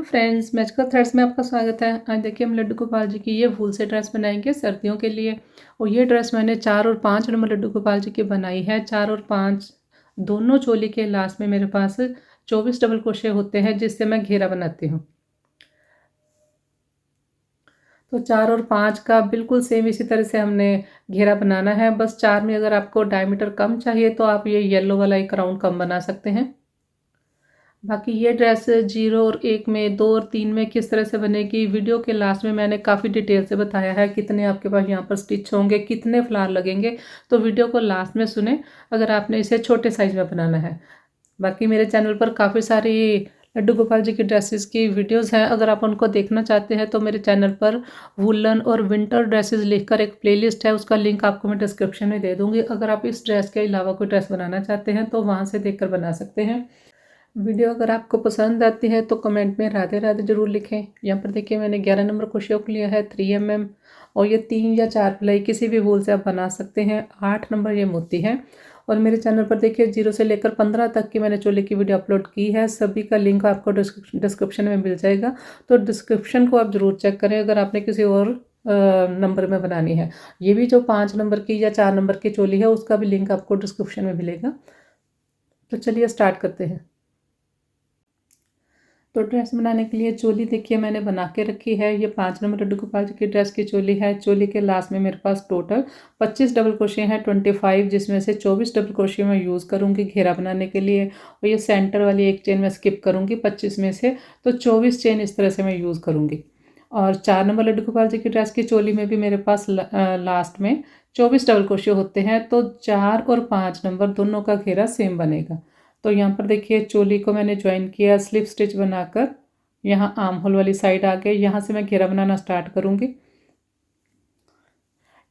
Friends, magical threads में आपका स्वागत है। आज देखिए हम लड्डू गोपाल जी की ये वूल से ड्रेस बनाएंगे सर्दियों के लिए। और ये ड्रेस मैंने 4 और 5 नंबर लड्डू गोपाल जी की बनाई है। 4 और 5 दोनों चोली के लास्ट में मेरे पास 24 डबल क्रोशे होते हैं, जिससे मैं घेरा बनाती हूँ। तो 4 और 5 का बिल्कुल सेम इसी तरह से हमने घेरा बनाना है। बस 4 में अगर आपको डायमीटर कम चाहिए तो आप ये येलो वाला एक राउंड कम बना सकते हैं। बाकी ये ड्रेस 0 और 1 में, 2 और 3 में किस तरह से बनेगी, वीडियो के लास्ट में मैंने काफ़ी डिटेल से बताया है। कितने आपके पास यहाँ पर स्टिच होंगे, कितने फ्लावर लगेंगे, तो वीडियो को लास्ट में सुने अगर आपने इसे छोटे साइज में बनाना है। बाकी मेरे चैनल पर काफ़ी सारी लड्डू गोपाल जी की ड्रेसेस की वीडियोस हैं। अगर आप उनको देखना चाहते हैं तो मेरे चैनल पर वुलन और विंटर ड्रेसेस लिखकर एक प्लेलिस्ट है, उसका लिंक आपको मैं डिस्क्रिप्शन में दे दूँगी। अगर आप इस ड्रेस के अलावा कोई ड्रेस बनाना चाहते हैं तो वहाँ से देखकर बना सकते हैं। वीडियो अगर आपको पसंद आती है तो कमेंट में राधे राधे ज़रूर लिखें। यहाँ पर देखिए मैंने 11 नंबर क्रोशिया को लिया है 3 mm, और ये 3 या 4 प्लाई किसी भी वूल से आप बना सकते हैं। 8 नंबर ये मोती है। और मेरे चैनल पर देखिए 0 से लेकर 15 तक की मैंने चोली की वीडियो अपलोड की है। सभी का लिंक आपको डिस्क्रिप्शन में मिल जाएगा, तो डिस्क्रिप्शन को आप ज़रूर चेक करें अगर आपने किसी और नंबर में बनानी है। ये भी जो 5 नंबर की या 4 नंबर की चोली है उसका भी लिंक आपको डिस्क्रिप्शन में मिलेगा। तो चलिए स्टार्ट करते हैं। तो ड्रेस बनाने के लिए चोली देखिए मैंने बना के रखी है। ये 5 नंबर लड्डू गोपाल जी की ड्रेस की चोली है। चोली के लास्ट में मेरे पास टोटल 25 डबल क्रोशिया हैं, 25, जिसमें से 24 डबल क्रोशिया मैं यूज़ करूँगी घेरा बनाने के लिए। और ये सेंटर वाली एक चेन मैं स्किप करूँगी 25 में से, तो 24 चेन इस तरह से मैं यूज़ करूँगी। और 4 नंबर लड्डू गोपाल जी की ड्रेस की चोली में भी मेरे पास लास्ट में 24 डबल क्रोशिया होते हैं, तो 4 और 5 नंबर दोनों का घेरा सेम बनेगा। तो यहाँ पर देखिए चोली को मैंने ज्वाइन किया स्लिप स्टिच बनाकर। यहाँ आर्म होल वाली साइड आ गए, यहाँ से मैं घेरा बनाना स्टार्ट करूँगी। ये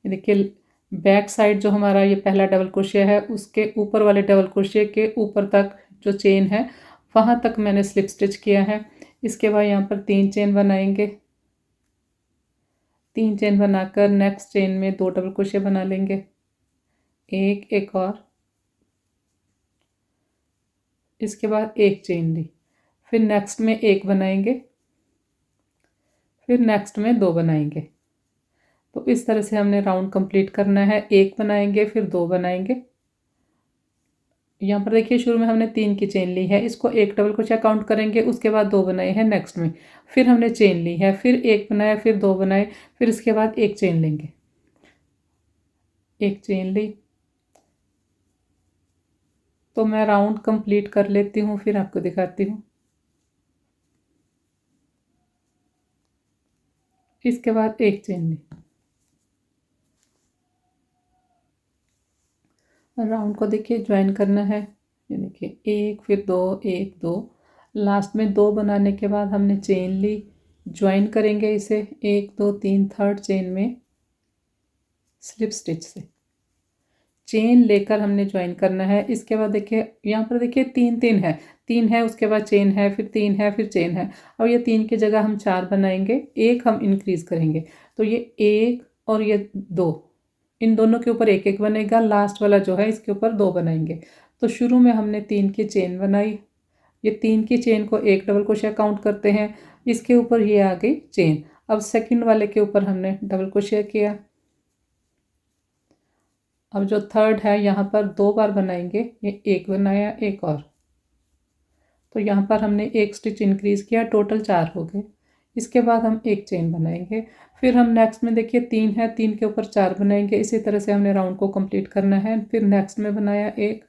देखिए बैक साइड जो हमारा ये पहला डबल क्रोशिया है उसके ऊपर वाले डबल क्रोशिया के ऊपर तक जो चेन है वहाँ तक मैंने स्लिप स्टिच किया है। इसके बाद यहाँ पर 3 चेन बनाएंगे। 3 चेन बनाकर नेक्स्ट चेन में 2 डबल क्रोशिया बना लेंगे, एक और, इसके बाद एक चेन ली, फिर नेक्स्ट में एक बनाएंगे, फिर नेक्स्ट में 2 बनाएंगे। तो इस तरह से हमने राउंड कंप्लीट करना है। एक बनाएंगे फिर 2 बनाएंगे। यहाँ पर देखिए शुरू में हमने 3 की चेन ली है, इसको एक डबल क्रोशिया काउंट करेंगे, उसके बाद 2 बनाए हैं नेक्स्ट में, फिर हमने चेन ली है, फिर एक बनाया, फिर 2 बनाए, फिर इसके बाद एक चेन लेंगे, एक चेन ली। तो मैं राउंड कंप्लीट कर लेती हूँ फिर आपको दिखाती हूँ। इसके बाद एक चेन ली। राउंड को देखिए ज्वाइन करना है। ये देखिए एक फिर 2, 1 2, लास्ट में 2 बनाने के बाद हमने चेन ली, ज्वाइन करेंगे इसे 1 2 3 थर्ड चेन में स्लिप स्टिच से चेन लेकर हमने ज्वाइन करना है। इसके बाद देखिए यहाँ पर देखिए 3 है, 3 है, उसके बाद चेन है, फिर 3 है, फिर चेन है। और ये 3 की जगह हम 4 बनाएंगे, एक हम इंक्रीज करेंगे, तो ये 1 और ये 2, इन दोनों के ऊपर एक एक बनेगा। लास्ट वाला जो है इसके ऊपर 2 बनाएंगे। तो शुरू में हमने 3 की चेन बनाई, ये 3 की चेन को एक डबल क्रोशिया काउंट करते हैं, इसके ऊपर ये आ गई चेन। अब सेकंड वाले के ऊपर हमने डबल क्रोशिया किया। अब जो थर्ड है यहाँ पर 2 बार बनाएंगे, ये एक बनाया, एक और, तो यहाँ पर हमने एक स्टिच इंक्रीज किया, टोटल 4 हो गए। इसके बाद हम एक चेन बनाएंगे, फिर हम नेक्स्ट में देखिए 3 है, 3 के ऊपर 4 बनाएंगे। इसी तरह से हमने राउंड को कंप्लीट करना है। फिर नेक्स्ट में बनाया एक,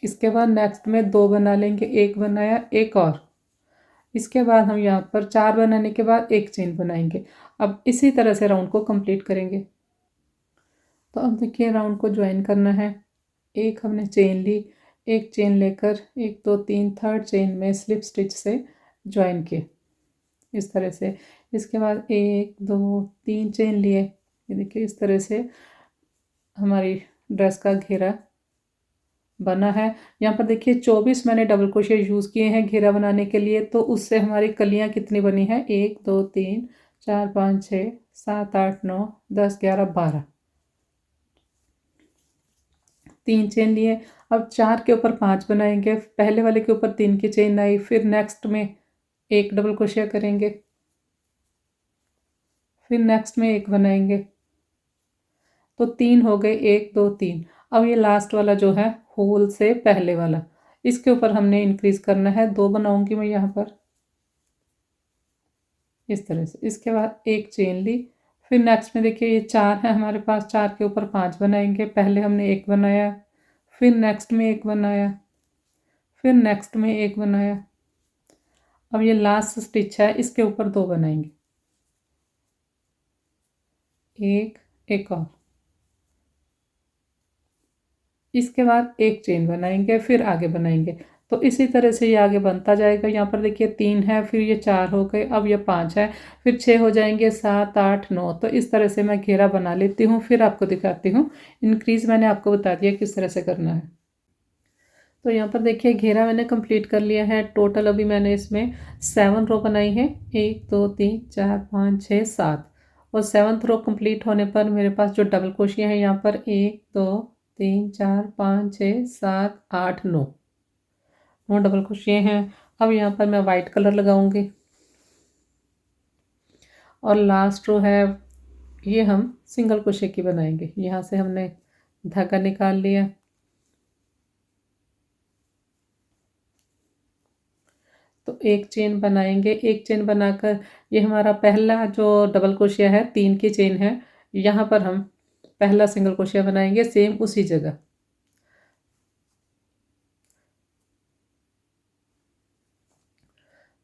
इसके बाद नेक्स्ट में 2 बना लेंगे, एक बनाया, एक और, इसके बाद हम यहाँ पर 4 बनाने के बाद एक चेन बनाएंगे। अब इसी तरह से राउंड को कंप्लीट करेंगे। तो अब देखिए राउंड को ज्वाइन करना है। एक हमने चेन ली, एक चेन लेकर 1 2 3 थर्ड चेन में स्लिप स्टिच से ज्वाइन किए इस तरह से। इसके बाद 1 2 3 चेन लिए। ये देखिए इस तरह से हमारी ड्रेस का घेरा बना है। यहाँ पर देखिए 24 मैंने डबल क्रोशिया यूज़ किए हैं घेरा बनाने के लिए, तो उससे हमारी कलियाँ कितनी बनी है, 1 2 3 4 5 6 7 8 9 10 11 12, 3 चेन लिए। अब 4 के ऊपर 5 बनाएंगे, पहले वाले के ऊपर 3 की चेन आई, फिर नेक्स्ट में एक डबल क्रोशिया करेंगे, फिर नेक्स्ट में एक बनाएंगे, तो 3 हो गए, 1 2 3। अब ये लास्ट वाला जो है होल से पहले वाला, इसके ऊपर हमने इंक्रीज करना है, 2 बनाऊंगी मैं यहाँ पर इस तरह से। इसके बाद एक चेन ली, फिर नेक्स्ट में देखिए ये 4 है हमारे पास, 4 के ऊपर 5 बनाएंगे। पहले हमने एक बनाया, फिर नेक्स्ट में एक बनाया, फिर नेक्स्ट में एक बनाया। अब ये लास्ट स्टिच है, इसके ऊपर 2 बनाएंगे, एक और। इसके बाद एक चेन बनाएंगे, फिर आगे बनाएंगे। तो इसी तरह से ये आगे बनता जाएगा। यहाँ पर देखिए 3 है, फिर ये 4 हो गए, अब ये 5 है, फिर 6 हो जाएंगे, 7 8 9। तो इस तरह से मैं घेरा बना लेती हूँ, फिर आपको दिखाती हूँ। इंक्रीज मैंने आपको बता दिया किस तरह से करना है। तो यहाँ पर देखिए घेरा मैंने कंप्लीट कर लिया है। टोटल अभी मैंने इसमें 7 रो बनाई है, 1 2 3 4 5 6 7। और 7th रो कंप्लीट होने पर मेरे पास जो डबल क्रोशिया है यहाँ पर 1 2 3 4 5 6 7 8 9 डबल क्रोशिया हैं। अब यहाँ पर मैं वाइट कलर लगाऊंगी, और लास्ट रो है ये हम सिंगल क्रोशिया की बनाएंगे। यहाँ से हमने धागा निकाल लिया, तो एक चेन बनाएंगे। एक चेन बनाकर ये हमारा पहला जो डबल क्रोशिया है, 3 की चेन है, यहाँ पर हम पहला सिंगल क्रोशिया बनाएंगे सेम उसी जगह।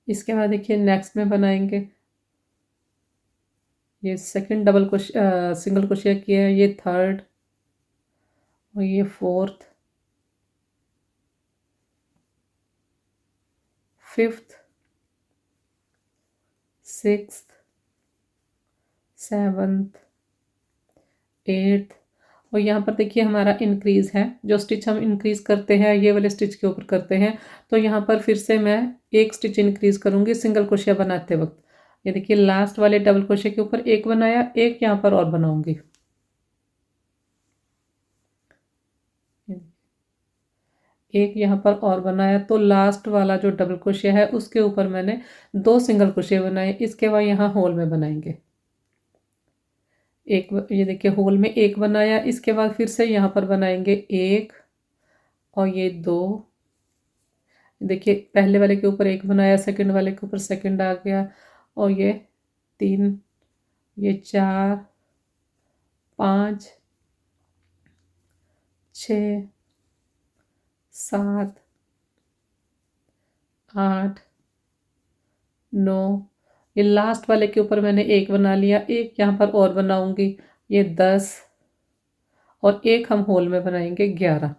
इसके बाद देखिए नेक्स्ट में बनाएंगे, ये second double crochet single crochet किया है, ये थर्ड, और ये fourth, fifth, sixth, seventh, eighth. और यहाँ पर देखिए हमारा इंक्रीज है, जो स्टिच हम इंक्रीज करते हैं ये वाले स्टिच के ऊपर करते हैं। तो यहाँ पर फिर से मैं एक स्टिच इंक्रीज करूँगी सिंगल क्रोशिया बनाते वक्त। ये देखिए लास्ट वाले डबल क्रोशिया के ऊपर एक बनाया, एक यहाँ पर और बनाऊंगी, एक यहाँ पर और बनाया। तो लास्ट वाला जो डबल क्रोशिया है उसके ऊपर मैंने 2 सिंगल क्रोशिया बनाए। इसके बाद यहाँ होल में बनाएंगे, एक ये देखिए होल में एक बनाया। इसके बाद फिर से यहाँ पर बनाएंगे एक, और ये 2। देखिए पहले वाले के ऊपर एक बनाया, सेकंड वाले के ऊपर सेकंड आ गया, और ये 3, ये 4 5 6 7 8 9। ये लास्ट वाले के ऊपर मैंने एक बना लिया, एक यहाँ पर और बनाऊंगी, ये 10, और एक हम होल में बनाएंगे 11।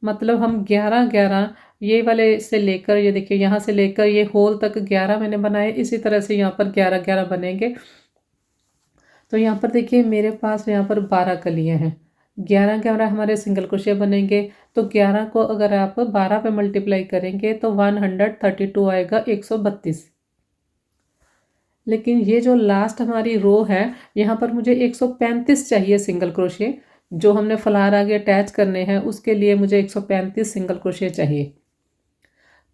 मतलब हम 11 11 ये वाले से लेकर, ये देखिए यहाँ से लेकर ये होल तक 11 मैंने बनाए। इसी तरह से यहाँ पर 11 11 बनेंगे। तो यहाँ पर देखिए मेरे पास यहाँ पर 12 कलियाँ हैं, 11 11 हमारे सिंगल क्रोशिया बनेंगे। तो 11 को अगर आप 12 पे मल्टीप्लाई करेंगे तो 132 आएगा, 132। लेकिन ये जो लास्ट हमारी रो है यहाँ पर मुझे 135 चाहिए सिंगल क्रोशिया। जो हमने फलार आगे अटैच करने हैं उसके लिए मुझे 135 सिंगल क्रोशिया चाहिए।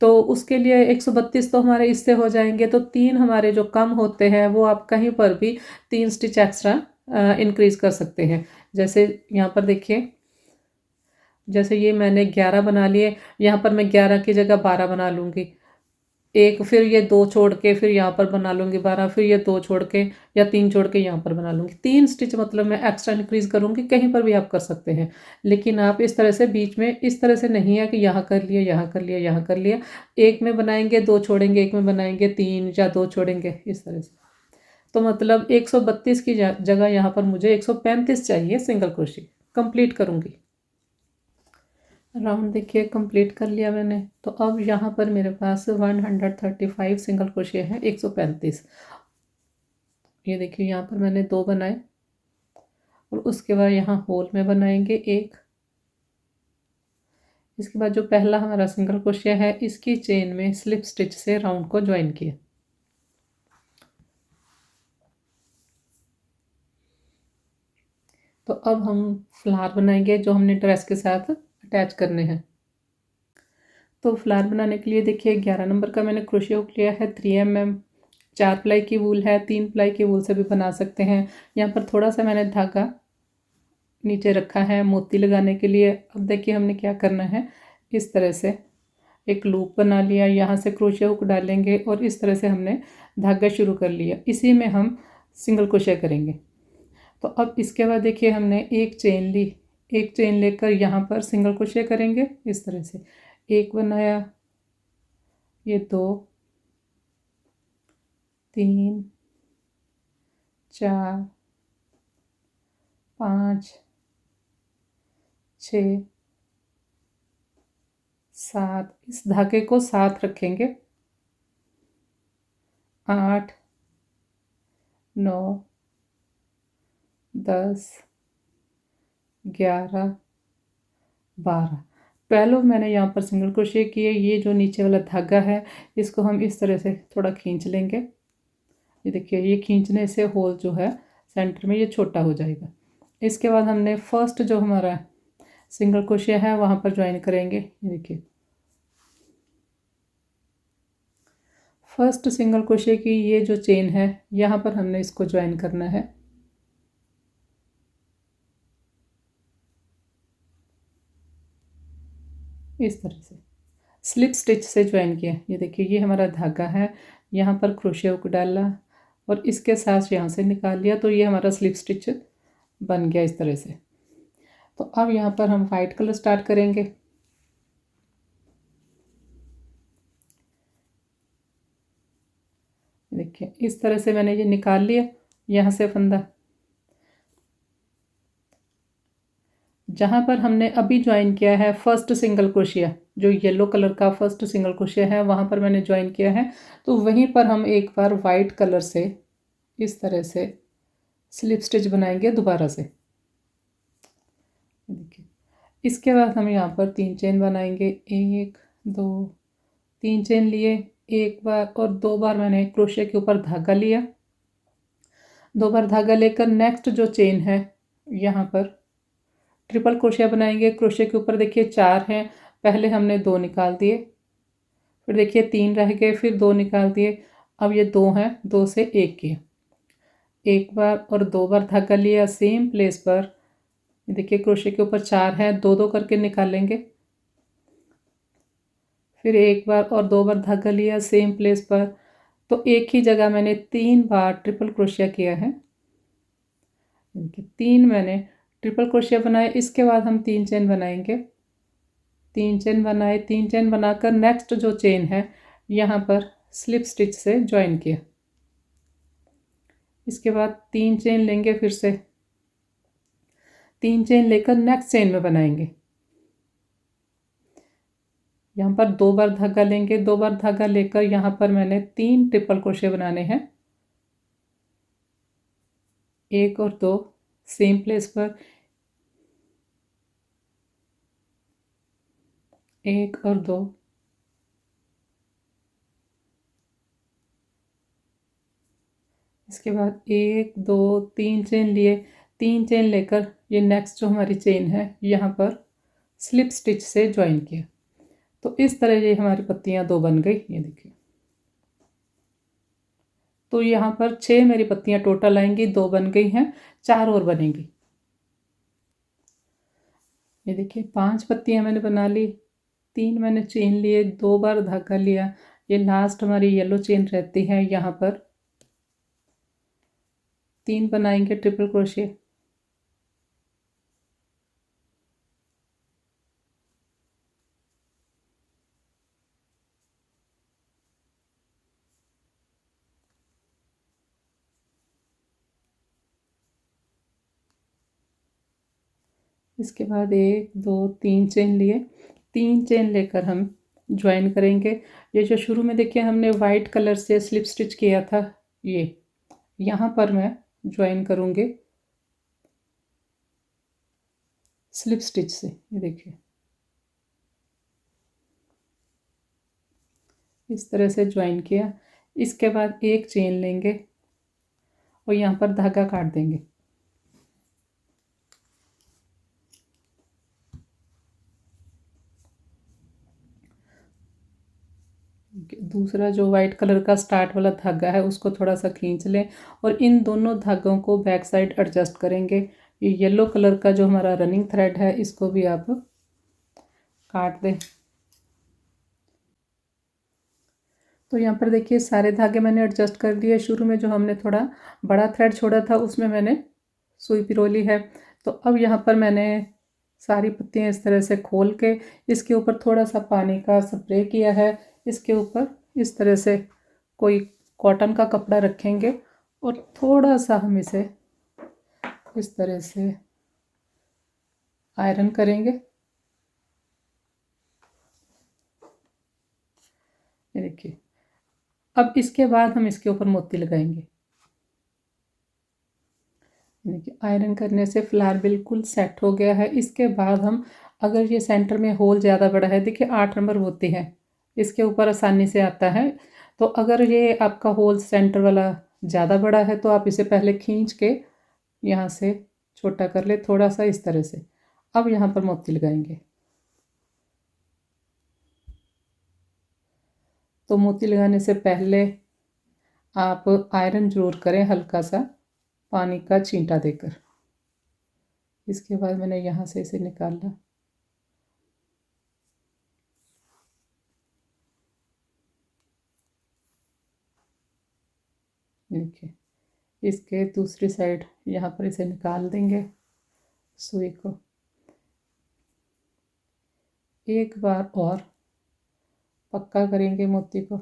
तो उसके लिए 132 तो हमारे इससे हो जाएंगे। तो 3 हमारे जो कम होते हैं वो आप कहीं पर भी 3 स्टिच एक्स्ट्रा इंक्रीज कर सकते हैं। जैसे यहाँ पर देखिए, जैसे ये मैंने 11 बना लिए, यहाँ पर मैं 11 की जगह 12 बना लूँगी एक, फिर ये 2 छोड़ के फिर यहाँ पर बना लूँगी 12, फिर ये 2 छोड़ के या 3 छोड़ के यहाँ पर बना लूँगी। 3 स्टिच मतलब मैं एक्स्ट्रा इंक्रीज करूँगी, कहीं पर भी आप कर सकते हैं। लेकिन आप इस तरह से बीच में इस तरह से नहीं है कि यहाँ कर लिया यहाँ कर लिया यहाँ कर लिया, एक में बनाएंगे 2 छोड़ेंगे, एक में बनाएंगे 3 या 2 छोड़ेंगे, इस तरह से। तो मतलब 132 की जगह यहाँ पर मुझे 135 चाहिए सिंगल क्रोशे। कंप्लीट करूँगी। राउंड देखिए कंप्लीट कर लिया मैंने। तो अब यहाँ पर मेरे पास 135 सिंगल क्रोशिया है, 135। ये देखिए यहाँ पर मैंने 2 बनाए, और उसके बाद यहाँ होल में बनाएंगे एक। इसके बाद जो पहला हमारा सिंगल क्रोशिया है इसकी चेन में स्लिप स्टिच से राउंड को ज्वाइन किया। तो अब हम फ्लावर बनाएंगे जो हमने ड्रेस के साथ अटैच करने हैं। तो फ्लावर बनाने के लिए देखिए 11 नंबर का मैंने क्रोशिया हुक लिया है 3 mm। 4 प्लाई की वूल है, 3 प्लाई की वूल से भी बना सकते हैं। यहाँ पर थोड़ा सा मैंने धागा नीचे रखा है मोती लगाने के लिए। अब देखिए हमने क्या करना है, इस तरह से एक लूप बना लिया, यहाँ से क्रोशिया हुक डालेंगे और इस तरह से हमने धागा शुरू कर लिया। इसी में हम सिंगल क्रोशिया करेंगे। तो अब इसके बाद देखिए हमने एक चेन ली, एक चेन लेकर यहाँ पर सिंगल क्रोशिया करेंगे। इस तरह से एक बनाया, ये 2, 3, 4, 5, 6, 7, इस धागे को 7 रखेंगे। 8, 9, 10, 11, 12, 12 मैंने यहाँ पर सिंगल क्रोशिया किए। ये जो नीचे वाला धागा है इसको हम इस तरह से थोड़ा खींच लेंगे। ये देखिए, ये खींचने से होल जो है सेंटर में ये छोटा हो जाएगा। इसके बाद हमने फर्स्ट जो हमारा सिंगल क्रोशिया है वहाँ पर ज्वाइन करेंगे। ये देखिए, फर्स्ट सिंगल क्रोशिया की ये जो चेन है यहाँ पर हमने इसको ज्वाइन करना है। इस तरह से स्लिप स्टिच से ज्वाइन किया। ये देखिए, ये हमारा धागा है, यहाँ पर क्रोशिया हुक डाला और इसके साथ यहाँ से निकाल लिया, तो ये हमारा स्लिप स्टिच बन गया इस तरह से। तो अब यहाँ पर हम वाइट कलर स्टार्ट करेंगे। देखिए, इस तरह से मैंने ये निकाल लिया यहाँ से फंदा। जहाँ पर हमने अभी ज्वाइन किया है फर्स्ट सिंगल क्रोशिया, जो येलो कलर का फर्स्ट सिंगल क्रोशिया है वहाँ पर मैंने ज्वाइन किया है, तो वहीं पर हम एक बार वाइट कलर से इस तरह से स्लिप स्टिच बनाएंगे दोबारा से। देखिए, इसके बाद हम यहाँ पर 3 चेन बनाएंगे। 1, 2, 3 चेन लिए, एक बार और 2 बार मैंने क्रोशिया के ऊपर धागा लिया। 2 बार धागा लेकर नेक्स्ट जो चेन है यहाँ पर ट्रिपल क्रोशिया बनाएंगे। क्रोशिया के ऊपर देखिए 4 हैं, पहले हमने 2 निकाल दिए, फिर देखिए 3 रह गए, फिर 2 निकाल दिए, अब ये 2 हैं, 2 से 1 किया। एक बार और 2 बार धागा लिया सेम प्लेस पर। देखिए, क्रोशिया के ऊपर 4 हैं, 2-2 करके निकालेंगे। फिर एक बार और 2 बार धागा लिया सेम प्लेस पर, तो एक ही जगह मैंने 3 बार ट्रिपल क्रोशिया किया है। देखिए, 3 मैंने ट्रिपल क्रोशिया बनाए। इसके बाद हम 3 चेन बनाएंगे। 3 चेन बनाए, 3 चेन बनाकर नेक्स्ट जो चेन है यहाँ पर स्लिप स्टिच से ज्वाइन किया। इसके बाद 3 चेन लेंगे, फिर से 3 चेन लेकर नेक्स्ट चेन में बनाएंगे। यहाँ पर 2 बार धागा लेंगे, 2 बार धागा लेकर यहाँ पर मैंने 3 ट्रिपल क्रोशिया बनाने हैं। 1 और 2 सेम प्लेस पर, 1 और 2, इसके बाद 1, 2, 3 चेन लिए, 3 चेन लेकर ये नेक्स्ट जो हमारी चेन है यहाँ पर स्लिप स्टिच से ज्वाइन किया। तो इस तरह ये हमारी पत्तियाँ 2 बन गई। ये देखिए, तो यहाँ पर 6 मेरी पत्तियाँ टोटल आएंगी, 2 बन गई हैं, 4 और बनेंगी। ये देखिए, 5 पत्तियाँ मैंने बना ली, 3 मैंने चेन लिए, 2 बार धागा लिया। ये लास्ट हमारी येलो चेन रहती है, यहाँ पर 3 बनाएंगे ट्रिपल क्रोशिया। इसके बाद 1, 2, 3 चेन लिए, 3 चेन लेकर हम ज्वाइन करेंगे। ये जो शुरू में देखिए हमने वाइट कलर से स्लिप स्टिच किया था, ये यहाँ पर मैं ज्वाइन करूँगी स्लिप स्टिच से। ये देखिए, इस तरह से ज्वाइन किया। इसके बाद एक चेन लेंगे और यहाँ पर धागा काट देंगे। दूसरा जो वाइट कलर का स्टार्ट वाला धागा है उसको थोड़ा सा खींच लें और इन दोनों धागों को बैक साइड एडजस्ट करेंगे। ये येलो कलर का जो हमारा रनिंग थ्रेड है इसको भी आप काट दें। तो यहाँ पर देखिए सारे धागे मैंने एडजस्ट कर दिए। शुरू में जो हमने थोड़ा बड़ा थ्रेड छोड़ा था उसमें मैंने सुई पिरोली है। तो अब यहाँ पर मैंने सारी पत्तियाँ इस तरह से खोल के इसके ऊपर थोड़ा सा पानी का स्प्रे किया है। इसके ऊपर इस तरह से कोई कॉटन का कपड़ा रखेंगे और थोड़ा सा हम इसे इस तरह से आयरन करेंगे। ये देखिए, अब इसके बाद हम इसके ऊपर मोती लगाएंगे। देखिए आयरन करने से फ्लावर बिल्कुल सेट हो गया है। इसके बाद हम अगर ये सेंटर में होल ज़्यादा बड़ा है, देखिए 8 नंबर होती है इसके ऊपर आसानी से आता है। तो अगर ये आपका होल सेंटर वाला ज़्यादा बड़ा है तो आप इसे पहले खींच के यहाँ से छोटा कर ले थोड़ा सा इस तरह से। अब यहाँ पर मोती लगाएंगे। तो मोती लगाने से पहले आप आयरन ज़रूर करें हल्का सा पानी का छींटा देकर। इसके बाद मैंने यहाँ से इसे निकाला। देखिए इसके दूसरी साइड यहाँ पर इसे निकाल देंगे सुई को। एक बार और पक्का करेंगे मोती को।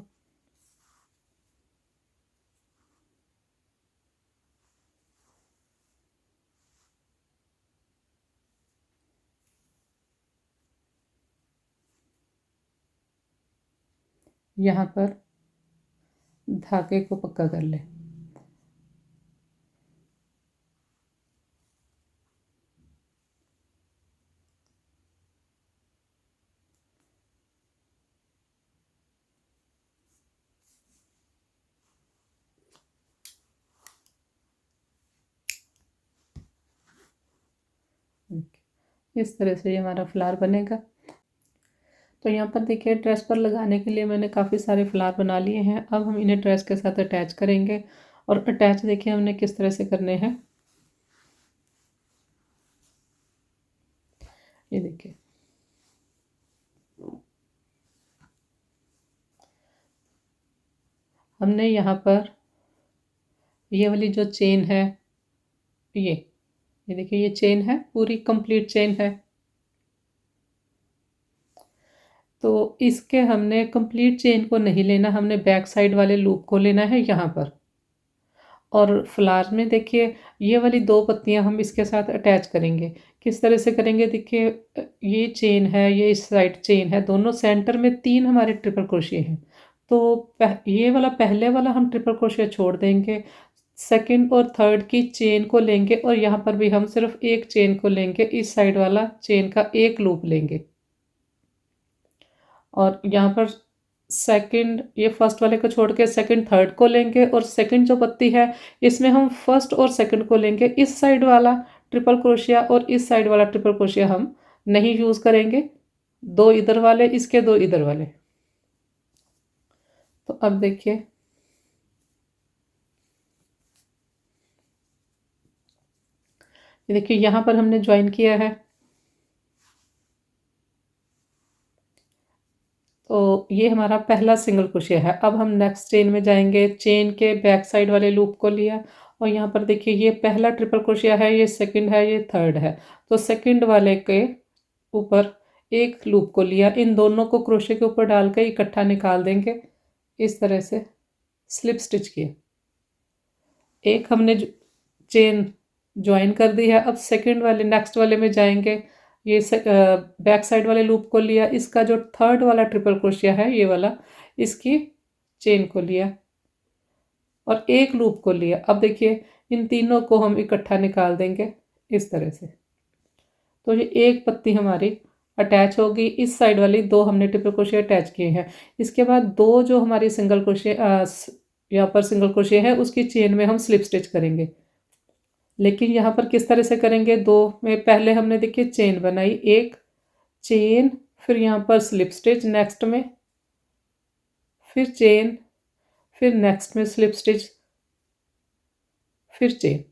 यहाँ पर धागे को पक्का कर लें। इस तरह से ये हमारा फ्लावर बनेगा। तो यहाँ पर देखिए ड्रेस पर लगाने के लिए मैंने काफ़ी सारे फ्लावर बना लिए हैं। अब हम इन्हें ड्रेस के साथ अटैच करेंगे और अटैच देखिए हमने किस तरह से करने हैं। ये देखिए हमने यहाँ पर ये वाली जो चेन है ये देखिए ये चेन है, पूरी कंप्लीट चेन है। तो इसके हमने कंप्लीट चेन को नहीं लेना, हमने बैक साइड वाले लूप को लेना है यहाँ पर। और फ्लावर में देखिए ये वाली 2 पत्तियाँ हम इसके साथ अटैच करेंगे। किस तरह से करेंगे देखिए, ये चेन है, ये इस साइड चेन है, दोनों सेंटर में 3 हमारे ट्रिपल क्रोशिया हैं। तो ये वाला पहले वाला हम ट्रिपल क्रोशिया छोड़ देंगे। सेकंड और थर्ड की चेन को लेंगे और यहाँ पर भी हम सिर्फ एक चेन को लेंगे। इस साइड वाला चेन का एक लूप लेंगे और यहाँ पर सेकंड ये फर्स्ट वाले को छोड़ के सेकंड थर्ड को लेंगे और सेकंड जो पत्ती है इसमें हम फर्स्ट और सेकंड को लेंगे। इस साइड वाला ट्रिपल क्रोशिया और इस साइड वाला ट्रिपल क्रोशिया हम नहीं यूज़ करेंगे। 2 इधर वाले, इसके 2 इधर वाले। तो अब देखिए ये देखिए यहाँ पर हमने ज्वाइन किया है। तो ये हमारा पहला सिंगल क्रोशिया है। अब हम नेक्स्ट चेन में जाएंगे। चेन के बैक साइड वाले लूप को लिया और यहाँ पर देखिए ये पहला ट्रिपल क्रोशिया है, ये सेकंड है, ये थर्ड है। तो सेकंड वाले के ऊपर एक लूप को लिया, इन दोनों को क्रोशिया के ऊपर डाल के इकट्ठा निकाल देंगे। इस तरह से स्लिप स्टिच किया। एक हमने चेन ज्वाइन कर दी है। अब सेकंड वाले नेक्स्ट वाले में जाएंगे। ये बैक साइड वाले लूप को लिया, इसका जो थर्ड वाला ट्रिपल क्रोशिया है ये वाला, इसकी चेन को लिया और एक लूप को लिया। अब देखिए इन तीनों को हम इकट्ठा निकाल देंगे इस तरह से। तो ये एक पत्ती हमारी अटैच होगी। इस साइड वाली 2 हमने ट्रिपल क्रोशिया अटैच किए हैं। इसके बाद 2 जो हमारी सिंगल क्रोशिया यहाँ पर सिंगल क्रोशिया है उसकी चेन में हम स्लिप स्टिच करेंगे। लेकिन यहाँ पर किस तरह से करेंगे, 2 में पहले हमने देखिए चेन बनाई, एक चेन, फिर यहाँ पर स्लिप स्टिच नेक्स्ट में, फिर चेन, फिर नेक्स्ट में स्लिप स्टिच, फिर चेन।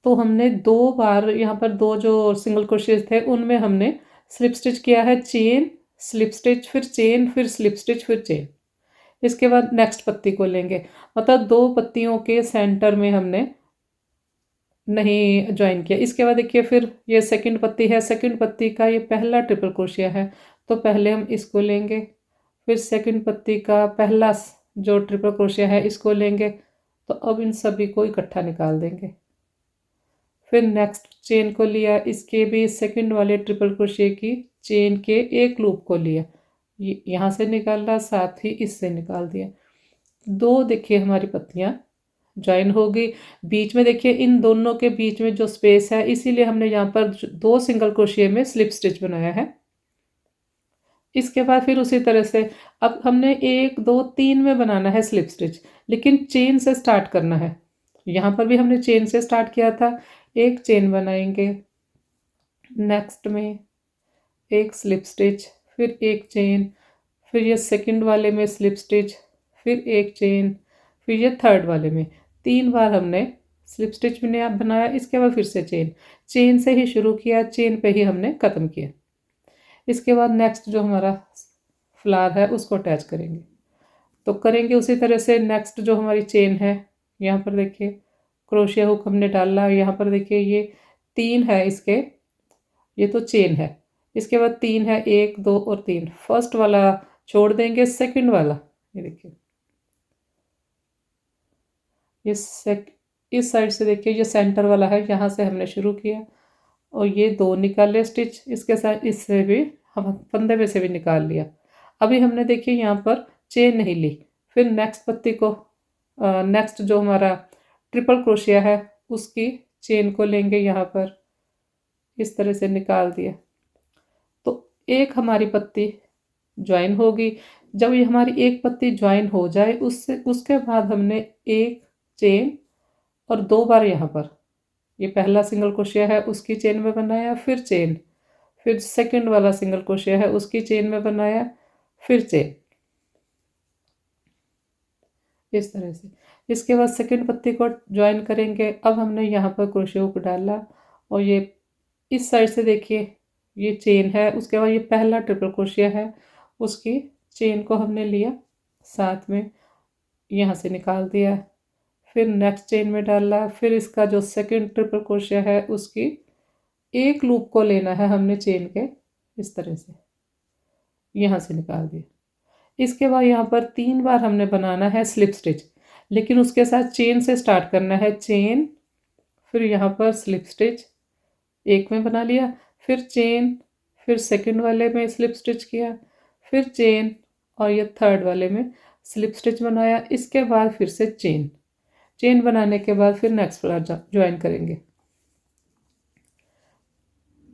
तो हमने 2 बार यहाँ पर 2 जो सिंगल क्रोशिएज थे उनमें हमने स्लिप स्टिच किया है, चेन, स्लिप स्टिच, फिर चेन, फिर स्लिप स्टिच, फिर चेन। इसके बाद नेक्स्ट पत्ती को लेंगे, मतलब 2 पत्तियों के सेंटर में हमने नहीं जॉइन किया। इसके बाद देखिए फिर ये सेकंड पत्ती है, सेकंड पत्ती का ये पहला ट्रिपल क्रोशिया है, तो पहले हम इसको लेंगे, फिर सेकंड पत्ती का पहला जो ट्रिपल क्रोशिया है इसको लेंगे। तो अब इन सभी को इकट्ठा निकाल देंगे। फिर नेक्स्ट चेन को लिया, इसके भी सेकंड वाले ट्रिपल क्रोशिया की चेन के एक लूप को लिया, यहाँ से निकाला, साथ ही इससे निकाल दिया। 2 देखिए हमारी पत्तियाँ ज्वाइन हो गई। बीच में देखिए इन दोनों के बीच में जो स्पेस है, इसीलिए हमने यहाँ पर 2 सिंगल क्रोशिया में स्लिप स्टिच बनाया है। इसके बाद फिर उसी तरह से अब हमने 1 2 3 में बनाना है स्लिप स्टिच, लेकिन चेन से स्टार्ट करना है। यहाँ पर भी हमने चेन से स्टार्ट किया था, एक चेन बनाएंगे, नेक्स्ट में एक स्लिप स्टिच, फिर एक चेन, फिर ये सेकंड वाले में स्लिप स्टिच, फिर एक चेन, फिर ये थर्ड वाले में 3 बार हमने स्लिप स्टिच बनाया। इसके बाद फिर से चेन से ही शुरू किया, चेन पे ही हमने ख़त्म किया। इसके बाद नेक्स्ट जो हमारा फ्लावर है उसको अटैच करेंगे, तो करेंगे उसी तरह से। नेक्स्ट जो हमारी चेन है, यहाँ पर देखिए क्रोशिया हुक हमने डाला, यहाँ पर देखिए ये 3 है इसके, ये तो चेन है। इसके बाद 3 है, 1 2 और 3। फर्स्ट वाला छोड़ देंगे, सेकंड वाला ये देखिए, इस साइड से देखिए ये सेंटर वाला है, यहाँ से हमने शुरू किया और ये 2 निकाले स्टिच, इसके साथ इससे भी हम फंदे में से भी निकाल लिया। अभी हमने देखिए यहाँ पर चेन नहीं ली, फिर नेक्स्ट पत्ती को नेक्स्ट जो हमारा ट्रिपल क्रोशिया है उसकी चेन को लेंगे, यहाँ पर इस तरह से निकाल दिया, तो एक हमारी पत्ती ज्वाइन होगी। जब ये हमारी एक पत्ती ज्वाइन हो जाए उसके बाद हमने एक चेन और 2 बार यहाँ पर ये पहला सिंगल क्रोशिया है उसकी चेन में बनाया, फिर चेन, फिर सेकंड वाला सिंगल क्रोशिया है उसकी चेन में बनाया, फिर चेन, इस तरह से। इसके बाद सेकंड पत्ती को ज्वाइन करेंगे। अब हमने यहाँ पर क्रोशिया को डाला और ये इस साइड से देखिए ये चेन है, उसके बाद ये पहला ट्रिपल क्रोशिया है उसकी चेन को हमने लिया, साथ में यहाँ से निकाल दिया, फिर नेक्स्ट चेन में डाला, फिर इसका जो सेकंड ट्रिपल क्रोशिया है उसकी एक लूप को लेना है हमने चेन के, इस तरह से यहाँ से निकाल दिया। इसके बाद यहाँ पर 3 बार हमने बनाना है स्लिप स्टिच, लेकिन उसके साथ चेन से स्टार्ट करना है। चेन, फिर यहाँ पर स्लिप स्टिच एक में बना लिया, फिर चेन, फिर सेकंड वाले में स्लिप स्टिच किया, फिर चेन और ये थर्ड वाले में स्लिप स्टिच बनाया। इसके बाद फिर से चेन बनाने के बाद फिर नेक्स्ट फ्लावर ज्वाइन करेंगे।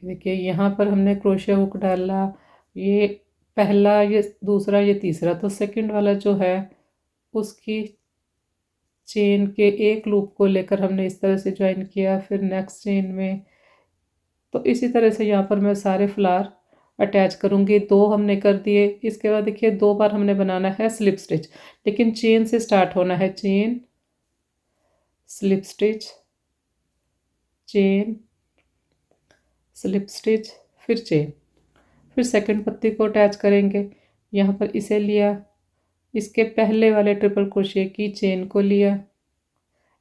देखिए यहाँ पर हमने क्रोशिया हुक डाला, ये पहला, ये दूसरा, ये तीसरा, तो सेकंड वाला जो है उसकी चेन के एक लूप को लेकर हमने इस तरह से ज्वाइन किया, फिर नेक्स्ट चेन में। तो इसी तरह से यहाँ पर मैं सारे फ्लावर अटैच करूँगी। 2 हमने कर दिए। इसके बाद देखिए 2 बार हमने बनाना है स्लिप स्टिच, लेकिन चेन से स्टार्ट होना है। Chain, slip stitch, chain, slip stitch, फिर चेन, फिर सेकंड पत्ती को अटैच करेंगे। यहाँ पर इसे लिया, इसके पहले वाले ट्रिपल क्रोशिया की चेन को लिया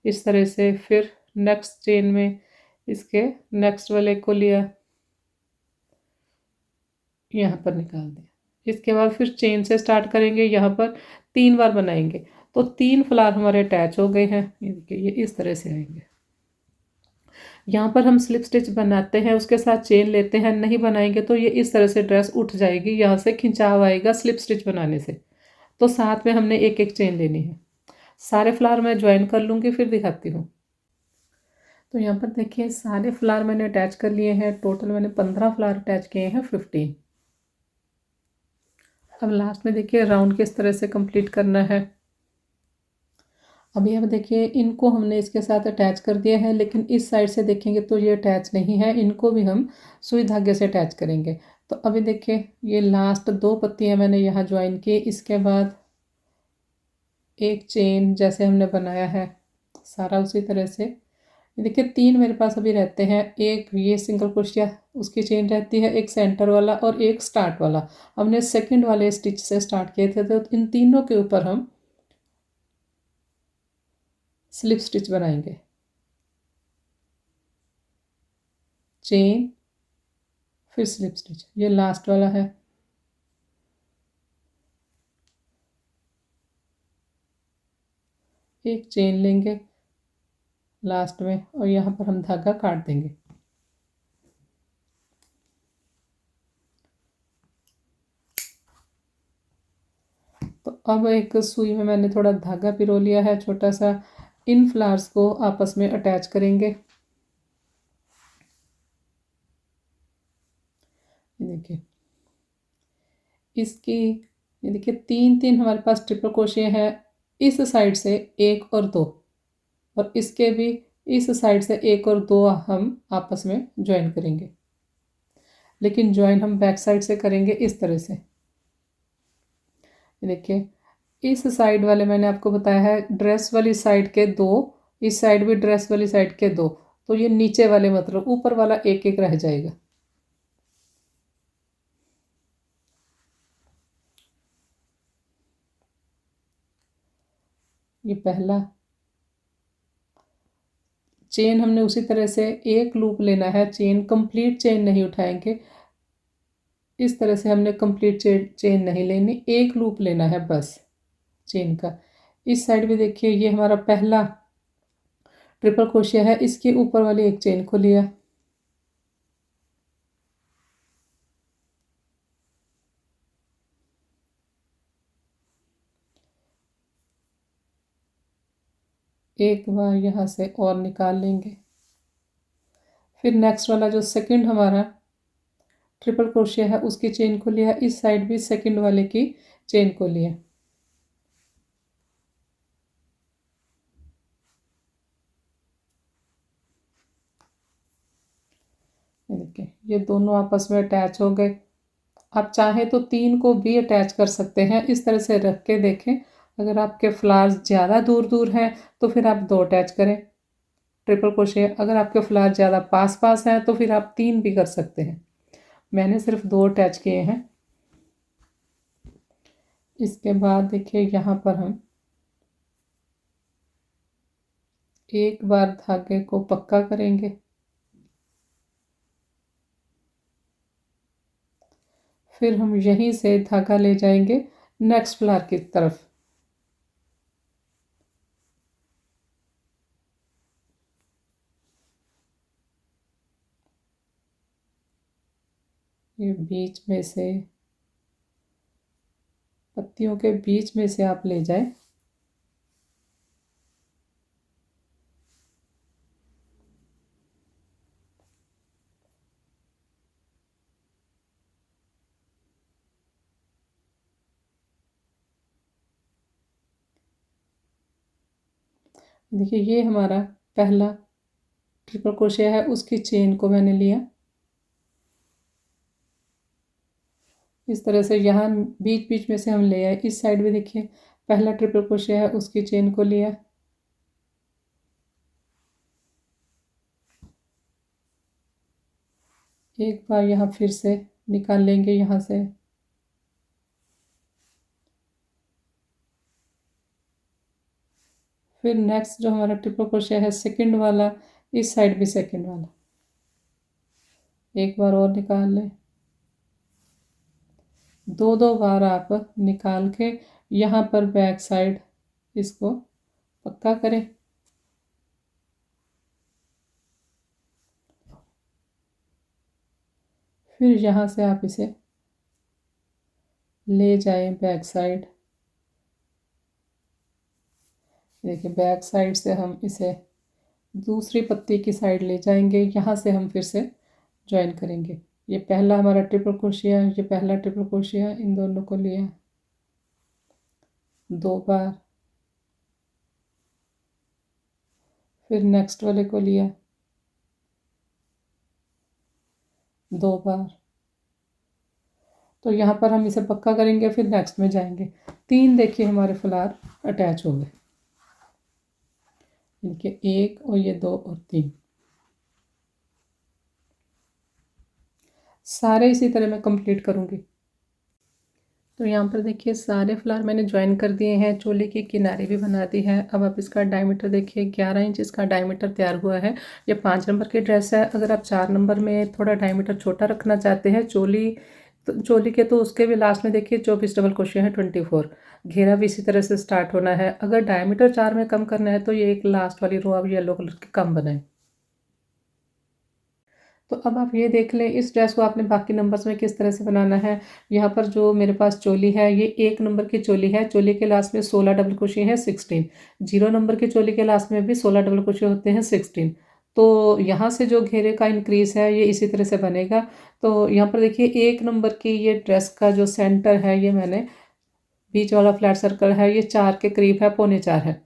इस तरह से, फिर नेक्स्ट चेन में इसके नेक्स्ट वाले को लिया, यहाँ पर निकाल दिया। इसके बाद फिर चेन से स्टार्ट करेंगे, यहाँ पर 3 बार बनाएंगे, तो 3 फ्लावर हमारे अटैच हो गए हैं। ये देखिए ये इस तरह से आएंगे। यहाँ पर हम स्लिप स्टिच बनाते हैं, उसके साथ चेन लेते हैं, नहीं बनाएंगे तो ये इस तरह से ड्रेस उठ जाएगी, यहाँ से खिंचाव आएगा स्लिप स्टिच बनाने से। तो साथ में हमने एक एक चेन लेनी है। सारे फ्लावर मैं ज्वाइन कर लूँगी, फिर दिखाती हूँ। तो यहाँ पर देखिए सारे फ्लावर मैंने अटैच कर लिए हैं। टोटल मैंने 15 फ्लावर अटैच किए हैं, 15। अब लास्ट में देखिए राउंड किस तरह से कंप्लीट करना है। अभी अब देखिए इनको हमने इसके साथ अटैच कर दिया है, लेकिन इस साइड से देखेंगे तो ये अटैच नहीं है, इनको भी हम सुई धागे से अटैच करेंगे। तो अभी देखिए ये लास्ट 2 पत्तियां मैंने यहाँ ज्वाइन की, इसके बाद एक चेन जैसे हमने बनाया है सारा उसी तरह से। देखिए 3 मेरे पास अभी रहते हैं, एक ये सिंगल क्रोशिया उसकी चेन रहती है, एक सेंटर वाला और एक स्टार्ट वाला। हमने सेकंड वाले स्टिच से स्टार्ट किए थे, तो इन तीनों के ऊपर हम स्लिप स्टिच बनाएंगे। चेन फिर स्लिप स्टिच, ये लास्ट वाला है। एक चेन लेंगे लास्ट में और यहाँ पर हम धागा काट देंगे। तो अब एक सुई में मैंने थोड़ा धागा पिरो लिया है छोटा सा, इन फ्लावर्स को आपस में अटैच करेंगे। देखिए इसकी, ये देखिए 3 हमारे पास ट्रिपल क्रोशिया है, इस साइड से 1 और 2, और इसके भी इस साइड से 1 और 2 हम आपस में ज्वाइन करेंगे, लेकिन ज्वाइन हम बैक साइड से करेंगे इस तरह से। देखिए इस साइड वाले मैंने आपको बताया है ड्रेस वाली साइड के 2, इस साइड भी ड्रेस वाली साइड के 2, तो ये नीचे वाले मतलब ऊपर वाला एक एक रह जाएगा। ये पहला चेन हमने उसी तरह से एक लूप लेना है, चेन कंप्लीट चेन नहीं उठाएंगे, इस तरह से हमने कंप्लीट चेन नहीं लेनी, एक लूप लेना है बस चेन का। इस साइड भी देखिए ये हमारा पहला ट्रिपल क्रोशिया है, इसके ऊपर वाली एक चेन को लिया, एक बार यहाँ से और निकाल लेंगे। फिर नेक्स्ट वाला जो सेकंड हमारा ट्रिपल क्रोशिया है उसकी चेन को लिया, इस साइड भी सेकंड वाले की चेन को लिया। ये देखिए ये दोनों आपस में अटैच हो गए। आप चाहें तो 3 को भी अटैच कर सकते हैं, इस तरह से रख के देखें। अगर आपके फ्लावर्स ज़्यादा दूर दूर हैं तो फिर आप 2 अटैच करें ट्रिपल क्रोशिया, अगर आपके फ्लावर्स ज़्यादा पास पास हैं तो फिर आप 3 भी कर सकते हैं। मैंने सिर्फ 2 अटैच किए हैं। इसके बाद देखिए यहाँ पर हम एक बार धागे को पक्का करेंगे, फिर हम यहीं से धागा ले जाएंगे नेक्स्ट फ्लावर की तरफ। ये बीच में से, पत्तियों के बीच में से आप ले जाएं। देखिए ये हमारा पहला ट्रिपल क्रोशिया है, उसकी चेन को मैंने लिया इस तरह से, यहाँ बीच बीच में से हम ले आए। इस साइड भी देखिए पहला ट्रिपल क्रोशिया है, उसकी चेन को लिया, एक बार यहाँ फिर से निकाल लेंगे यहाँ से। फिर नेक्स्ट जो हमारा ट्रिपल क्रोशिया है सेकंड वाला, इस साइड भी सेकंड वाला, एक बार और निकाल लें। 2 बार आप निकाल के यहाँ पर बैक साइड इसको पक्का करें। फिर यहाँ से आप इसे ले जाएं बैक साइड। देखिए बैक साइड से हम इसे दूसरी पत्ती की साइड ले जाएंगे, यहाँ से हम फिर से ज्वाइन करेंगे। ये पहला हमारा ट्रिपल क्रोशिया, ये पहला ट्रिपल क्रोशिया, इन दोनों को लिया 2 बार, फिर नेक्स्ट वाले को लिया 2 बार। तो यहाँ पर हम इसे पक्का करेंगे, फिर नेक्स्ट में जाएंगे। 3 देखिए हमारे फ्लावर अटैच हो गए, इनके 1 और ये 2 और 3 सारे इसी तरह मैं कंप्लीट करूँगी। तो यहाँ पर देखिए सारे फ्लावर मैंने ज्वाइन कर दिए हैं, चोली की किनारे भी बना दी है। अब आप इसका डायमीटर देखिए, 11 इंच इसका डायमीटर तैयार हुआ है। ये 5 नंबर की ड्रेस है। अगर आप 4 नंबर में थोड़ा डायमीटर छोटा रखना चाहते हैं चोली, तो चोली के, तो उसके भी लास्ट में देखिए 24 डबल क्रोशिया है, 24 घेरा भी इसी तरह से स्टार्ट होना है। अगर डायमीटर 4 में कम करना है तो ये एक लास्ट वाली रो आप येलो कलर की कम बनाएं। तो अब आप ये देख लें इस ड्रेस को आपने बाकी नंबर्स में किस तरह से बनाना है। यहाँ पर जो मेरे पास चोली है ये 1 नंबर की चोली है, चोली के लास्ट में 16 डबल क्रोशिया है, 16। 0 नंबर की चोली के लास्ट में भी 16 डबल क्रोशिया होते हैं, 16। तो यहाँ से जो घेरे का इंक्रीज है ये इसी तरह से बनेगा। तो यहाँ पर देखिए 1 नंबर की ये ड्रेस का जो सेंटर है, ये मैंने बीच वाला फ्लैट सर्कल है, ये 4 के करीब है, पौने 4 है।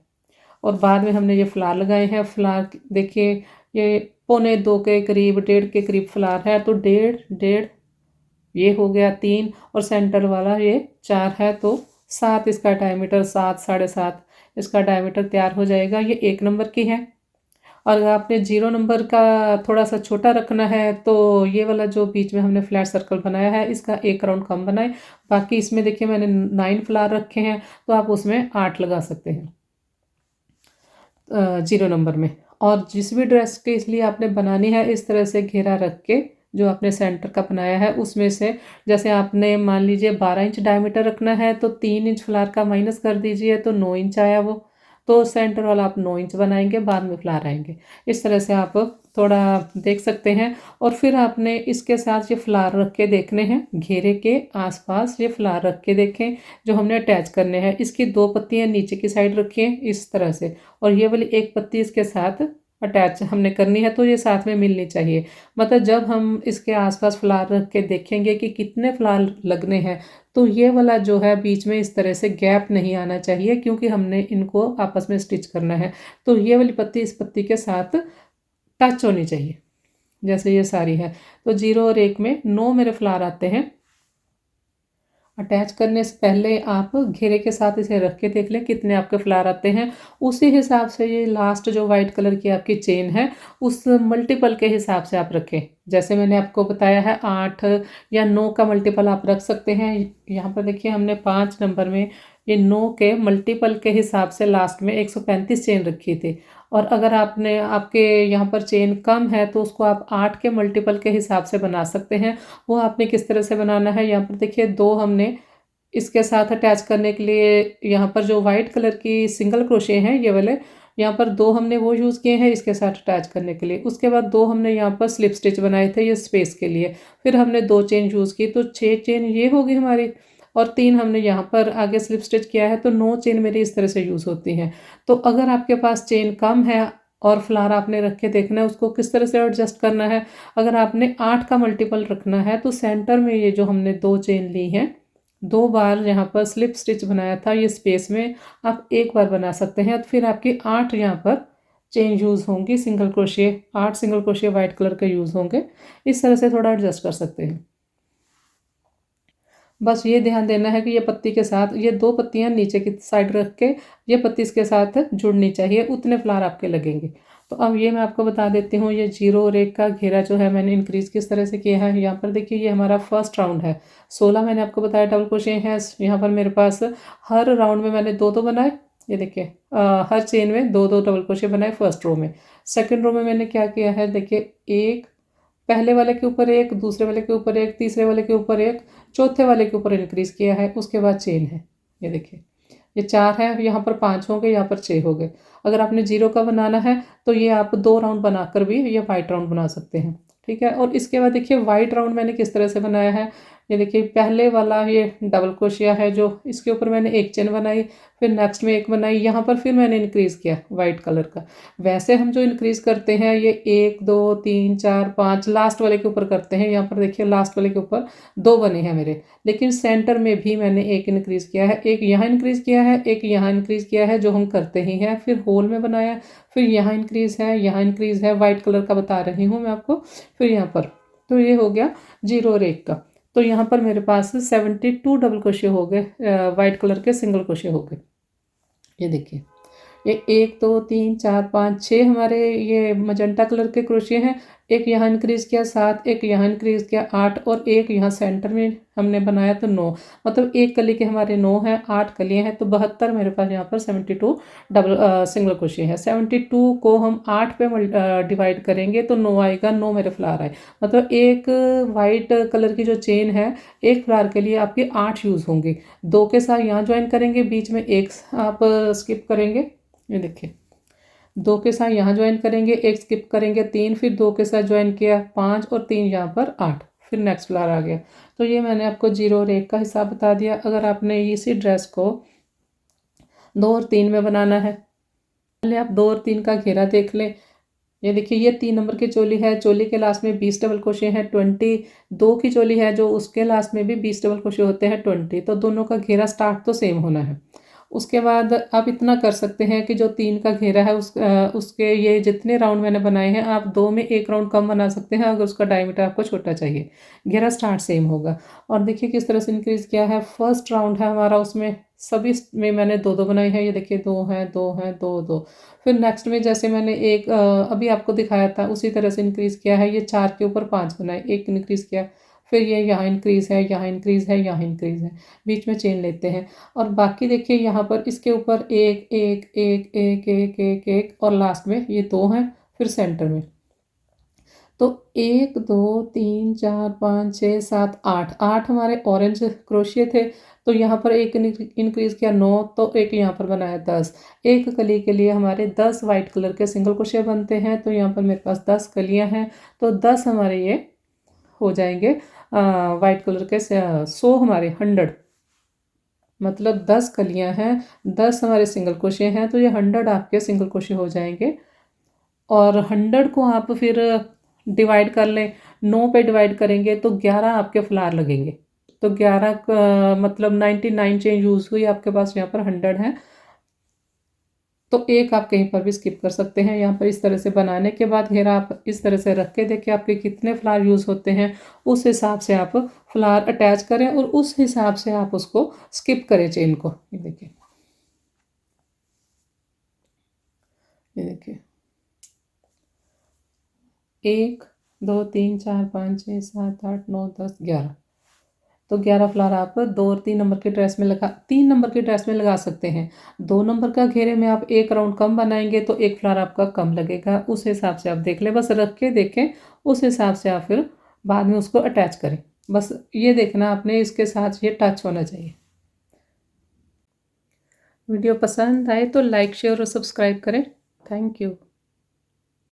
और बाद में हमने ये फ्लावर लगाए हैं। फ्लावर देखिए ये पौने 2 के करीब, 1.5 के करीब फ्लावर है, तो 1.5 ये हो गया 3, और सेंटर वाला ये 4 है, तो 7 इसका डायमीटर, 7 7.5 इसका डायमीटर तैयार हो जाएगा। ये 1 नंबर की है। और अगर आपने 0 नंबर का थोड़ा सा छोटा रखना है तो ये वाला जो बीच में हमने फ्लैट सर्कल बनाया है इसका 1 राउंड कम बनाए। बाकी इसमें देखिए मैंने 9 फ्लावर रखे हैं, तो आप उसमें 8 लगा सकते हैं 0 नंबर में। और जिस भी ड्रेस के इसलिए आपने बनानी है इस तरह से घेरा रख के, जो आपने सेंटर का बनाया है उसमें से, जैसे आपने मान लीजिए 12 इंच डायमीटर रखना है तो 3 इंच फ्लावर का माइनस कर दीजिए, तो 9 इंच आया वो। तो सेंटर वाला आप 9 इंच बनाएंगे, बाद में फ्लावर आएंगे। इस तरह से आप थोड़ा देख सकते हैं। और फिर आपने इसके साथ ये फ्लावर रख के देखने हैं, घेरे के आसपास ये फ्लावर रख के देखें जो हमने अटैच करने हैं। इसकी 2 पत्तियां नीचे की साइड रखिए इस तरह से, और ये वाली 1 पत्ती इसके साथ अटैच हमने करनी है, तो ये साथ में मिलनी चाहिए। मतलब जब हम इसके आसपास फ्लावर रख के देखेंगे कि कितने फ्लावर लगने हैं, तो ये वाला जो है बीच में इस तरह से गैप नहीं आना चाहिए, क्योंकि हमने इनको आपस में स्टिच करना है। तो ये वाली पत्ती इस पत्ती के साथ टच होनी चाहिए, जैसे ये सारी है। तो 0 और 1 में 9 मेरे फ्लावर आते हैं। अटैच करने से पहले आप घेरे के साथ इसे रख के देख लें कितने आपके फ्लावर आते हैं। उसी हिसाब से ये लास्ट जो वाइट कलर की आपकी चेन है उस मल्टीपल के हिसाब से आप रखें। जैसे मैंने आपको बताया है 8 या 9 का मल्टीपल आप रख सकते हैं। यहाँ पर देखिए हमने 5 नंबर में ये 9 के मल्टीपल के हिसाब से लास्ट में 135 चेन रखी थी। और अगर आपने आपके यहाँ पर चेन कम है तो उसको आप 8 के मल्टीपल के हिसाब से बना सकते हैं। वो आपने किस तरह से बनाना है, यहाँ पर देखिए 2 हमने इसके साथ अटैच करने के लिए, यहाँ पर जो वाइट कलर की सिंगल क्रोशे हैं ये वाले, यहाँ पर 2 हमने वो यूज़ किए हैं इसके साथ अटैच करने के लिए। उसके बाद 2 हमने यहाँ पर स्लिप स्टिच बनाए थे ये स्पेस के लिए। फिर हमने 2 चेन यूज़ की, तो 6 चेन ये होगी हमारी, और 3 हमने यहाँ पर आगे स्लिप स्टिच किया है, तो 9 चेन मेरी इस तरह से यूज़ होती हैं। तो अगर आपके पास चेन कम है और फ्लावर आपने रख के देखना है उसको किस तरह से एडजस्ट करना है। अगर आपने 8 का मल्टीपल रखना है तो सेंटर में ये जो हमने 2 चेन ली हैं, 2 बार यहाँ पर स्लिप स्टिच बनाया था ये स्पेस में, आप 1 बार बना सकते हैं। तो फिर आपकी 8 यहाँ पर चेन यूज़ होंगी, single crochet 8 single crochet white colour के यूज़ होंगे। इस तरह से थोड़ा एडजस्ट कर सकते हैं। बस ये ध्यान देना है कि ये पत्ती के साथ ये 2 पत्तियाँ नीचे की साइड रख के ये पत्ती इसके साथ जुड़नी चाहिए, उतने फ्लावर आपके लगेंगे। तो अब ये मैं आपको बता देती हूँ ये 0 और 1 का घेरा जो है मैंने इंक्रीज़ किस तरह से किया है। यहाँ पर देखिए ये हमारा फर्स्ट राउंड है, 16 मैंने आपको बताया डबल क्रोशे हैं। यहाँ पर मेरे पास हर राउंड में मैंने 2-2 बनाए। ये देखिए हर चेन में 2-2 डबल क्रोशे बनाए फर्स्ट रो में। सेकेंड रो में मैंने क्या किया है, देखिए 1 पहले वाले के ऊपर 1, दूसरे वाले के ऊपर 1, तीसरे वाले के ऊपर 1, चौथे वाले के ऊपर इंक्रीज़ किया है। उसके बाद चेन है, ये देखिए ये 4 है, यहाँ पर 5 हो गए, यहाँ पर 6 हो गए। अगर आपने 0 का बनाना है तो ये आप 2 राउंड बनाकर भी ये वाइट राउंड बना सकते हैं, ठीक है। और इसके बाद देखिए वाइट राउंड मैंने किस तरह से बनाया है। ये देखिए पहले वाला ये डबल क्रोशिया है जो इसके ऊपर मैंने 1 चेन बनाई, फिर नेक्स्ट में एक बनाई, यहाँ पर फिर मैंने इंक्रीज़ किया वाइट कलर का। वैसे हम जो इंक्रीज़ करते हैं ये 1 2 3 4 5 लास्ट वाले के ऊपर करते हैं। यहाँ पर देखिए लास्ट वाले के ऊपर 2 बने हैं मेरे, लेकिन सेंटर में भी मैंने एक इंक्रीज़ किया है, एक यहाँ इंक्रीज़ किया है, एक यहाँ इंक्रीज़ किया है, जो हम करते ही हैं। फिर होल में बनाया, फिर यहाँ इंक्रीज़ है, यहाँ इंक्रीज़ है, वाइट कलर का बता रही हूँ मैं आपको। फिर यहाँ पर तो ये हो गया 0 और 1 का। तो यहाँ पर मेरे पास 72 डबल क्रोशे हो गए, वाइट कलर के सिंगल क्रोशे हो गए। ये देखिए, ये 1 2 3 4 5 6 हमारे ये मजेंटा कलर के क्रोशे हैं। एक यहाँ इंक्रीज़ किया 7, एक यहाँ इंक्रीज़ किया 8 और एक यहाँ सेंटर में हमने बनाया तो 9। मतलब एक कली के हमारे 9 हैं, 8 कलियाँ हैं, तो 72 मेरे पास यहाँ पर 72 डबल सिंगल क्रोशे हैं। 72 को हम 8 पे डिवाइड करेंगे तो 9 आएगा, 9 मेरे फ्लावर आए। मतलब एक वाइट कलर की जो चेन है, एक फ्लावर के लिए आपकी 8 यूज़ होंगी। 2 के साथ यहाँ ज्वाइन करेंगे, बीच में एक आप स्किप करेंगे। ये देखिए, 2 के साथ यहाँ ज्वाइन करेंगे, एक स्किप करेंगे 3, फिर 2 के साथ ज्वाइन किया 5 और 3 यहाँ पर 8, फिर नेक्स्ट फ्लावर आ गया। तो ये मैंने आपको 0 और 1 का हिसाब बता दिया। अगर आपने इसी ड्रेस को 2 और 3 में बनाना है, पहले आप 2 और 3 का घेरा देख लें। ये देखिए, ये 3 नंबर की चोली है, चोली के लास्ट में 20 डबल क्रोशे हैं 20। 2 की चोली है जो उसके लास्ट में भी 20 डबल क्रोशे होते हैं 20। तो दोनों का घेरा स्टार्ट तो सेम होना है। उसके बाद आप इतना कर सकते हैं कि जो 3 का घेरा है उसके ये जितने राउंड मैंने बनाए हैं, आप 2 में 1 राउंड कम बना सकते हैं अगर उसका डायमीटर आपको छोटा चाहिए। घेरा स्टार्ट सेम होगा। और देखिए किस तरह से इंक्रीज़ किया है। फर्स्ट राउंड है हमारा, उसमें सभी में मैंने 2-2 बनाए हैं। ये देखिए 2 हैं 2 हैं 2 2। फिर नेक्स्ट में जैसे मैंने एक अभी आपको दिखाया था उसी तरह से इंक्रीज़ किया है। ये 4 के ऊपर 5 बनाए, एक इंक्रीज़ किया, फिर ये यहाँ इंक्रीज़ है, यहाँ इंक्रीज़ है, यहाँ इंक्रीज़ है, बीच में चेन लेते हैं। और बाकी देखिए यहाँ पर इसके ऊपर 1 1 1 1 1 1 1 और लास्ट में ये 2 हैं, फिर सेंटर में। तो 1 2 3 4 5 6 7 8 8 हमारे ऑरेंज क्रोशिया थे। तो यहाँ पर एक इंक्रीज़ किया 9, तो एक यहाँ पर बनाया 10। एक कली के लिए हमारे 10 वाइट कलर के सिंगल क्रोशिया बनते हैं। तो यहाँ पर मेरे पास 10 कलियाँ हैं, तो 10 हमारे ये हो जाएंगे वाइट कलर के 100 हमारे 100, मतलब 10 कलियां हैं, 10 हमारे सिंगल क्रोशे हैं, तो ये 100 आपके सिंगल क्रोशे हो जाएंगे। और 100 को आप फिर डिवाइड कर लें, 9 पे डिवाइड करेंगे तो 11 आपके फ्लावर लगेंगे। तो 11 का मतलब 99 चेन यूज़ हुई आपके पास, यहाँ पर 100 है। तो एक आप कहीं पर भी स्किप कर सकते हैं। यहाँ पर इस तरह से बनाने के बाद घेरा आप इस तरह से रख के देखिए आपके कितने फ्लावर यूज़ होते हैं, उस हिसाब से आप फ्लावर अटैच करें और उस हिसाब से आप उसको स्किप करें चेन को। ये देखिए, ये देखिए 1 2 3 4 5 6 7 8 9 10 11। तो 11 फ्लावर आप 2 और 3 नंबर की ड्रेस में लगा 3 नंबर की ड्रेस में लगा सकते हैं। 2 नंबर का घेरे में आप 1 राउंड कम बनाएंगे तो 1 फ्लावर आपका कम लगेगा। उस हिसाब से आप देख लें, बस रख के देखें, उस हिसाब से आप फिर बाद में उसको अटैच करें। बस ये देखना आपने, इसके साथ ये टच होना चाहिए। वीडियो पसंद आए तो लाइक शेयर और सब्सक्राइब करें। Thank you.